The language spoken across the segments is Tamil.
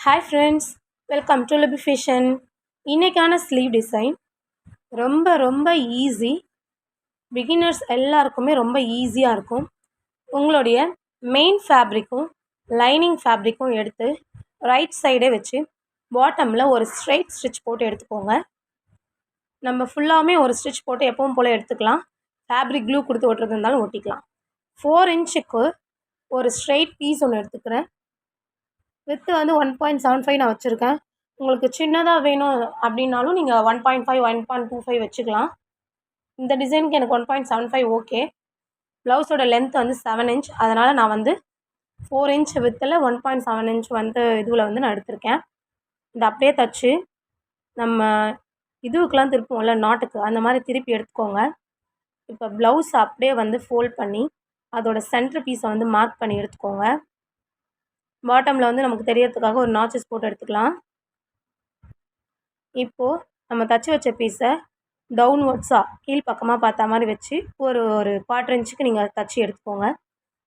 Hi friends, welcome to Lipi fashion. இன்றைக்கான ஸ்லீவ் டிசைன் ரொம்ப ரொம்ப ஈஸி. பிகினர்ஸ் எல்லாருக்குமே ரொம்ப ஈஸியாக இருக்கும். உங்களுடைய மெயின் ஃபேப்ரிக்கும் லைனிங் ஃபேப்ரிக்கும் எடுத்து ரைட் சைடே வச்சு பாட்டமில் ஒரு ஸ்ட்ரைட் ஸ்டிச் போட்டு எடுத்துக்கோங்க. நம்ம ஃபுல்லாமே ஒரு ஸ்டிச் போட்டு எப்பவும் போல் எடுத்துக்கலாம். ஃபேப்ரிக் க்ளூ கொடுத்து ஒட்டுறது இருந்தாலும் ஒட்டிக்கலாம். 4 இன்ச்சுக்கு ஒரு ஸ்ட்ரைட் பீஸ் ஒன்று எடுத்துக்கிறேன். வித்து வந்து 1.75 நான் வச்சுருக்கேன். உங்களுக்கு சின்னதாக வேணும் அப்படின்னாலும் நீங்கள் 1.5 1.25 வச்சுக்கலாம். இந்த டிசைனுக்கு எனக்கு 1.75 ஓகே. ப்ளவுஸோட லென்த் வந்து 7 இன்ச். அதனால் நான் வந்து 4 இன்ச் வித்தில் 1.7 இன்ச் வந்து இதுவில் வந்து நான் எடுத்திருக்கேன். இதை அப்படியே தச்சு நம்ம இதுவுக்கெலாம் திருப்புவோம்ல நாட்டுக்கு, அந்த மாதிரி திருப்பி எடுத்துக்கோங்க. இப்போ ப்ளவுஸ் அப்படியே வந்து ஃபோல்ட் பண்ணி அதோட சென்டர் பீஸை வந்து மார்க் பண்ணி எடுத்துக்கோங்க. பாட்டமில் வந்து நமக்கு தெரியறதுக்காக ஒரு நாச்சஸ் போட்டு எடுத்துக்கலாம். இப்போது நம்ம தச்சு வச்ச பீஸை டவுன்வர்ட்ஸாக கீழ்ப்பக்கமாக பார்த்தா மாதிரி வச்சு ஒரு 1/4 இன்ச்சுக்கு நீங்கள் தச்சு எடுத்துக்கோங்க.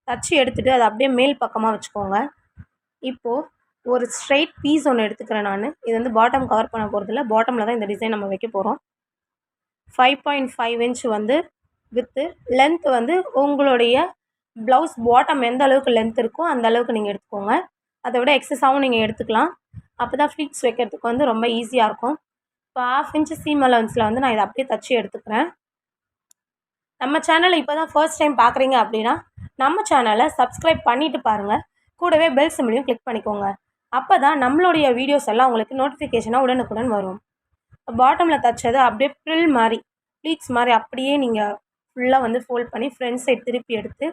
தச்சு எடுத்துகிட்டு அதை அப்படியே மேல் பக்கமாக வச்சுக்கோங்க. இப்போது ஒரு ஸ்ட்ரைட் பீஸ் ஒன்று எடுத்துக்கிறேன் நான். இது வந்து பாட்டம் கவர் பண்ண போகிறதில்ல, பாட்டமில் தான் இந்த டிசைன் நம்ம வைக்க போகிறோம். 5.5 இன்ச் வந்து வித்து. லென்த் வந்து உங்களுடைய ப்ளவுஸ் பாட்டம் எந்த அளவுக்கு லென்த் இருக்கோ அந்த அளவுக்கு நீங்கள் எடுத்துக்கோங்க. அதை விட எக்ஸஸாகவும் நீங்கள் எடுத்துக்கலாம். அப்போ தான் ஃப்ளீட்ஸ் வைக்கிறதுக்கு வந்து ரொம்ப ஈஸியாக இருக்கும். இப்போ 1/2 இன்ச்சு சீம் அலவன்ஸில் வந்து நான் இதை அப்படியே தச்சு எடுத்துக்கிறேன். நம்ம சேனலை இப்போ தான் ஃபர்ஸ்ட் டைம் பார்க்குறீங்க அப்படின்னா நம்ம சேனலை சப்ஸ்கிரைப் பண்ணிவிட்டு பாருங்கள். கூடவே பெல் சிம்பிளையும் கிளிக் பண்ணிக்கோங்க. அப்போ தான் நம்மளுடைய வீடியோஸ் எல்லாம் உங்களுக்கு நோட்டிஃபிகேஷனாக உடனுக்குடன் வரும். பாட்டமில் தச்சதை அப்படியே ப்ரில் மாதிரி ப்ளீட்ஸ் மாதிரி அப்படியே நீங்கள் ஃபுல்லாக வந்து ஃபோல்ட் பண்ணி ஃப்ரண்ட் சைட் திருப்பி எடுத்து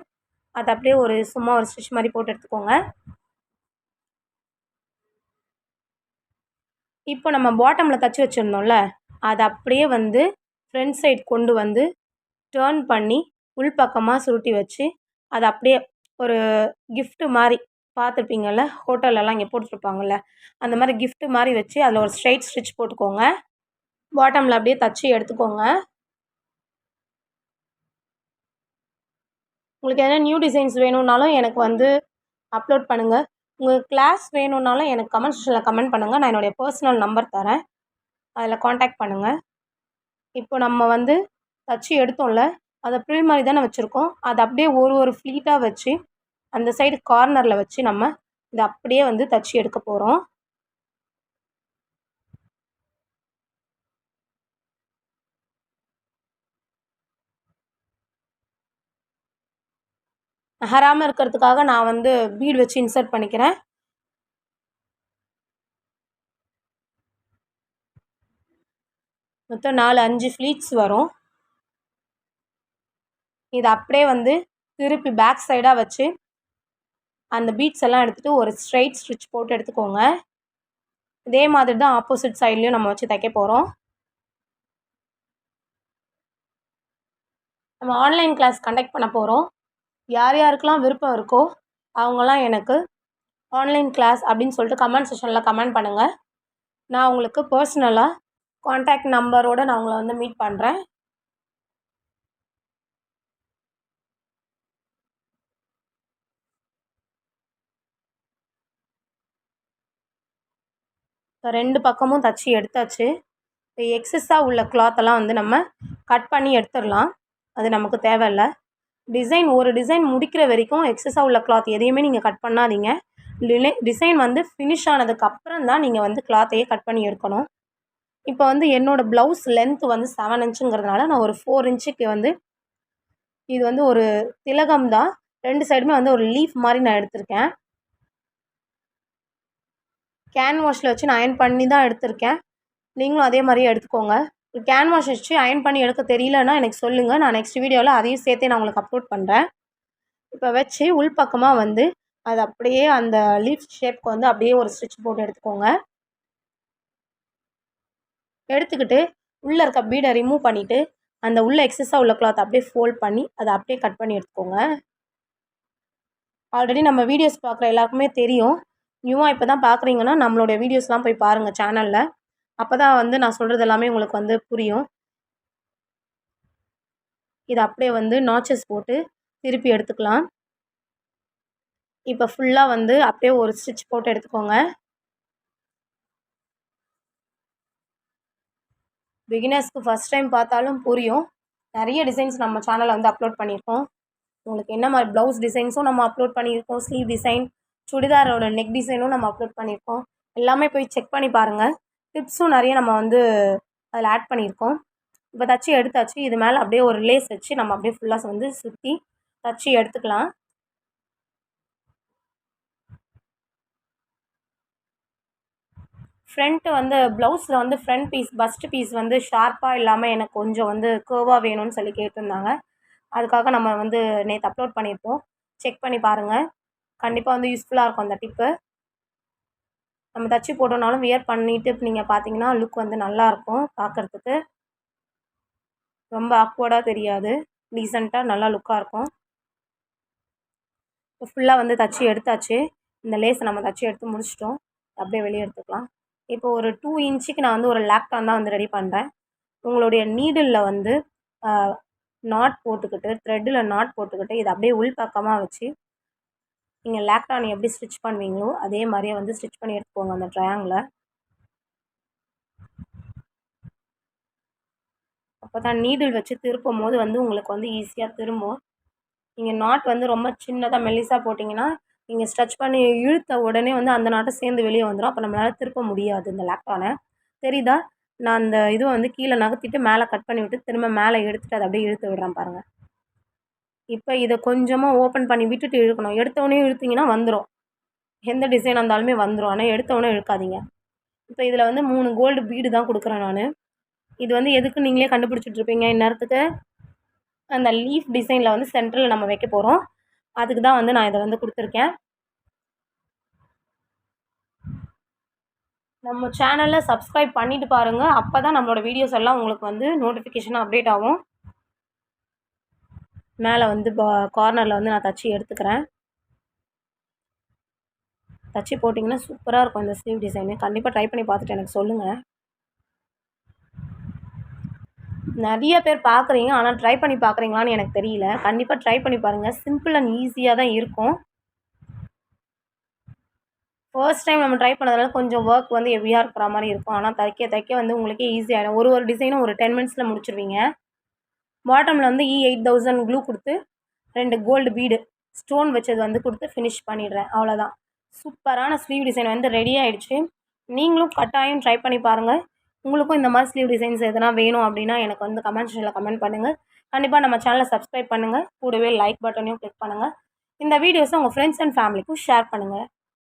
அதை அப்படியே சும்மா ஒரு ஸ்டிச் மாதிரி போட்டு எடுத்துக்கோங்க. இப்போ நம்ம பாட்டமில் தச்சு வச்சுருந்தோம்ல, அதை அப்படியே வந்து ஃப்ரண்ட் சைட் கொண்டு வந்து டேர்ன் பண்ணி உள்பக்கமாக சுருட்டி வச்சு அதை அப்படியே ஒரு கிஃப்ட்டு மாதிரி பார்த்துருப்பீங்கள்ல, ஹோட்டல்லலாம் இங்கே போட்டுருப்பாங்கள்ல, அந்த மாதிரி கிஃப்ட்டு மாதிரி வச்சு அதில் ஒரு ஸ்ட்ரைட் ஸ்டிச் போட்டுக்கோங்க. பாட்டமில் அப்படியே தச்சு எடுத்துக்கோங்க. உங்களுக்கு எதனா நியூ டிசைன்ஸ் வேணும்னாலும் எனக்கு வந்து அப்லோட் பண்ணுங்கள். உங்களுக்கு கிளாஸ் வேணும்னாலும் எனக்கு கமெண்ட் செக்ஷனில் கமெண்ட் பண்ணுங்கள். நான் என்னுடைய பர்சனல் நம்பர் தரேன், அதில் காண்டாக்ட் பண்ணுங்கள். இப்போ நம்ம வந்து தச்சு எடுத்தோம்ல, அதை ப்ரில் மாதிரி தானே வச்சுருக்கோம். அதை அப்படியே ஒரு ஃப்ளீட்டாக வச்சு அந்த சைடு கார்னரில் வச்சு நம்ம இதை அப்படியே வந்து தச்சு எடுக்க போகிறோம். நகராமல் இருக்கிறதுக்காக நான் வந்து பீட் வச்சு இன்சர்ட் பண்ணிக்கிறேன். மொத்தம் 4-5 ஃப்ளீட்ஸ் வரும். இதை அப்படியே வந்து திருப்பி பேக் சைடாக வச்சு அந்த பீட்ஸ் எல்லாம் எடுத்துகிட்டு ஒரு ஸ்ட்ரைட் ஸ்டிச் போட்டு எடுத்துக்கோங்க. இதே மாதிரி தான் ஆப்போசிட் சைட்லேயும் நம்ம வச்சு தைக்க போகிறோம். நம்ம ஆன்லைன் கிளாஸ் கண்டக்ட் பண்ண போகிறோம். யார் யாருக்கெல்லாம் விருப்பம் இருக்கோ அவங்களாம் எனக்கு ஆன்லைன் கிளாஸ் அப்படின்னு சொல்லிட்டு கமெண்ட் செக்ஷனில் கமெண்ட் பண்ணுங்கள். நான் உங்களுக்கு பர்சனலாக காண்டாக்ட் நம்பரோடு நான் உங்களை வந்து மீட் பண்ணுறேன். இப்போ 2 பக்கமும் தச்சு எடுத்தாச்சு. இப்போ எக்ஸஸாக உள்ள கிளாத்தெல்லாம் வந்து நம்ம கட் பண்ணி எடுத்துடலாம். அது நமக்கு தேவையில்லை. ஒரு டிசைன் முடிக்கிற வரைக்கும் எக்ஸஸாக உள்ள கிளாத் எதையுமே நீங்கள் கட் பண்ணாதீங்க. டிசைன் வந்து ஃபினிஷ் ஆனதுக்கப்புறம் தான் நீங்கள் வந்து கிளாத்தையே கட் பண்ணி எடுக்கணும். இப்போ வந்து என்னோடய ப்ளவுஸ் லென்த்து வந்து 7 இன்ச்சுங்கிறதுனால நான் ஒரு 4 இன்ச்சுக்கு வந்து இது வந்து ஒரு திலகம் தான். 2 சைடுமே வந்து ஒரு லீஃப் மாதிரி நான் எடுத்திருக்கேன். கேன்வாஷில் வச்சு நான் அயர்ன் பண்ணி தான் எடுத்திருக்கேன். நீங்களும் அதே மாதிரியே எடுத்துக்கோங்க. கேன்வாஷ் வச்சு அயர்ன் பண்ணி எடுக்க தெரியலன்னா எனக்கு சொல்லுங்கள். நான் நெக்ஸ்ட் வீடியோவில் அதையும் சேர்த்தே நான் உங்களுக்கு அப்லோட் பண்ணுறேன். இப்போ வச்சு உள்பக்கமாக வந்து அது அப்படியே அந்த லீஃப் ஷேப்க்கு வந்து அப்படியே ஒரு ஸ்டிச் போட்டு எடுத்துக்கோங்க. எடுத்துக்கிட்டு உள்ளே இருக்க பீடை ரிமூவ் பண்ணிவிட்டு அந்த உள்ளே எக்ஸஸாக உள்ள கிளாத் அப்படியே ஃபோல்ட் பண்ணி அதை அப்படியே கட் பண்ணி எடுத்துக்கோங்க. ஆல்ரெடி நம்ம வீடியோஸ் பார்க்குற எல்லாருக்குமே தெரியும். நியூவாக இப்போ தான் பார்க்குறீங்கன்னா நம்மளோட வீடியோஸ்லாம் போய் பாருங்கள் சேனலில். அப்போ தான் வந்து நான் சொல்கிறது எல்லாமே உங்களுக்கு வந்து புரியும். இதை அப்படியே வந்து நாச்சஸ் போட்டு திருப்பி எடுத்துக்கலாம். இப்போ ஃபுல்லாக வந்து அப்படியே ஒரு ஸ்டிச் போட்டு எடுத்துக்கோங்க. பிகினர்ஸ்க்கு ஃபஸ்ட் டைம் பார்த்தாலும் புரியும். நிறைய டிசைன்ஸ் நம்ம சேனலில் வந்து அப்லோட் பண்ணியிருக்கோம். உங்களுக்கு என்ன மாதிரி ப்ளவுஸ் டிசைன்ஸும் நம்ம அப்லோட் பண்ணியிருக்கோம், ஸ்லீவ் டிசைன், சுடிதாரோட நெக் டிசைனும் நம்ம அப்லோட் பண்ணியிருக்கோம். எல்லாமே போய் செக் பண்ணி பாருங்கள். டிப்ஸும் நிறைய நம்ம வந்து அதில் ஆட் பண்ணியிருக்கோம். இப்போ தச்சு எடுத்தாச்சு. இது மேலே அப்படியே ஒரு லேஸ் வச்சு நம்ம அப்படியே ஃபுல்லாக வந்து சுற்றி தச்சு எடுத்துக்கலாம். ஃப்ரண்ட்டு வந்து ப்ளவுஸில் வந்து ஃப்ரண்ட் பீஸ் பஸ்ட் பீஸ் வந்து ஷார்ப்பாக இல்லாமல் எனக்கு கொஞ்சம் வந்து கேர்வாக வேணும்னு சொல்லி கேட்டிருந்தாங்க. அதுக்காக நம்ம வந்து நேற்று அப்லோட் பண்ணியிருப்போம். செக் பண்ணி பாருங்கள். கண்டிப்பாக வந்து யூஸ்ஃபுல்லாக இருக்கும் அந்த டிப்பு. நம்ம தச்சு போட்டோம்னாலும் வியர் பண்ணிவிட்டு நீங்கள் பார்த்தீங்கன்னா லுக் வந்து நல்லாயிருக்கும் பார்க்குறதுக்கு. ரொம்ப ஆக்வர்டாக தெரியாது, டீசெண்டாக நல்லா லுக்காக இருக்கும். இப்போ ஃபுல்லாக வந்து தச்சு எடுத்தாச்சு. இந்த லேஸை நம்ம தச்சு எடுத்து முடிச்சிட்டோம். அப்படியே வெளியே எடுத்துக்கலாம். இப்போ ஒரு 2 இன்ச்சுக்கு நான் வந்து ஒரு லேப்டான் தான் வந்து ரெடி பண்ணுறேன். உங்களுடைய நீடிலில் வந்து நாட் போட்டுக்கிட்டு, த்ரெட்டில் நாட் போட்டுக்கிட்டு இதை அப்படியே உள் பக்கமாக வச்சு நீங்கள் லேப்டான் எப்படி ஸ்டிச் பண்ணுவீங்களோ அதே மாதிரியே வந்து ஸ்டிச் பண்ணி எடுத்துக்கோங்க அந்த ட்ரையாங்கிளை. அப்போ தான் நீடில் வச்சு திருப்பும் போது வந்து உங்களுக்கு வந்து ஈஸியாக திரும்பும். நீங்கள் நாட் வந்து ரொம்ப சின்னதாக மெல்லிஸாக போட்டிங்கன்னா நீங்கள் ஸ்ட்ரெச் பண்ணி இழுத்த உடனே வந்து அந்த நாட்டை சேர்ந்து வெளியே வந்துடும். அப்போ நம்மளால் திருப்ப முடியாது இந்த லேப்டானை. தெரியுதா? நான் அந்த இதுவை வந்து கீழே நகர்த்திட்டு மேலே கட் பண்ணி விட்டு திரும்ப மேலே எடுத்துகிட்டு அதை அப்படியே இழுத்து விடுறேன் பாருங்கள். இப்போ இதை கொஞ்சமாக ஓப்பன் பண்ணி விட்டுட்டு இழுக்கணும். எடுத்தவொடனே இழுத்திங்கன்னா வந்துடும். எந்த டிசைனாக இருந்தாலுமே வந்துடும். ஆனால் எடுத்தவொடனே இழுக்காதீங்க. இப்போ இதில் வந்து 3 கோல்டு பீடு தான் கொடுக்குறேன் நான். இது வந்து எதுக்கு நீங்களே கண்டுபிடிச்சிட்ருப்பீங்க இந்நேரத்துக்கு. அந்த லீஃப் டிசைனில் வந்து சென்டரில் நம்ம வைக்க போகிறோம். அதுக்கு தான் வந்து நான் இதை வந்து கொடுத்துருக்கேன். நம்ம சேனலில் சப்ஸ்கிரைப் பண்ணிவிட்டு பாருங்கள். அப்போ தான் நம்மளோட வீடியோஸ் எல்லாம் உங்களுக்கு வந்து நோட்டிஃபிகேஷனாக அப்டேட் ஆகும். மேலே வந்து கார்னரில் வந்து நான் தச்சு எடுத்துக்கிறேன். தச்சு போட்டிங்கன்னா சூப்பராக இருக்கும் இந்த ஸ்லீவ் டிசைனு. கண்டிப்பாக ட்ரை பண்ணி பார்த்துட்டு எனக்கு சொல்லுங்கள். நிறைய பேர் பார்க்குறீங்க, ஆனால் ட்ரை பண்ணி பார்க்குறீங்களான்னு எனக்கு தெரியல. கண்டிப்பாக ட்ரை பண்ணி பாருங்கள். சிம்பிள் அண்ட் ஈஸியாக தான் இருக்கும். ஃபர்ஸ்ட் டைம் நம்ம ட்ரை பண்ணதுனால கொஞ்சம் ஒர்க் வந்து ஹெவியாக இருக்கிற மாதிரி இருக்கும். ஆனால் தைக்க வந்து உங்களுக்கே ஈஸியாகிடும். ஒரு டிசைனும் ஒரு 10 மினிட்ஸில் முடிச்சிருவீங்க. பாட்டமில் வந்து E8000 க்ளூ கொடுத்து 2 கோல்டு பீடு ஸ்டோன் வச்சது வந்து கொடுத்து ஃபினிஷ் பண்ணிடுறேன். அவ்வளோதான். சூப்பரான ஸ்லீவ் டிசைன் வந்து ரெடி ஆகிடுச்சு. நீங்களும் கட்டாயம் ட்ரை பண்ணி பாருங்கள். உங்களுக்கும் இந்த மாதிரி ஸ்லீவ் டிசைன்ஸ் எதனா வேணும் அப்படின்னா எனக்கு வந்து கமெண்ட் செக்ஷனில் கமெண்ட் பண்ணுங்கள். கண்டிப்பாக நம்ம சேனலை சப்ஸ்கிரைப் பண்ணுங்கள். கூடவே லைக் பட்டனையும் கிளிக் பண்ணுங்கள். இந்த வீடியோஸை உங்கள் ஃப்ரெண்ட்ஸ் அண்ட் ஃபேமிலிக்கும் ஷேர் பண்ணுங்கள்.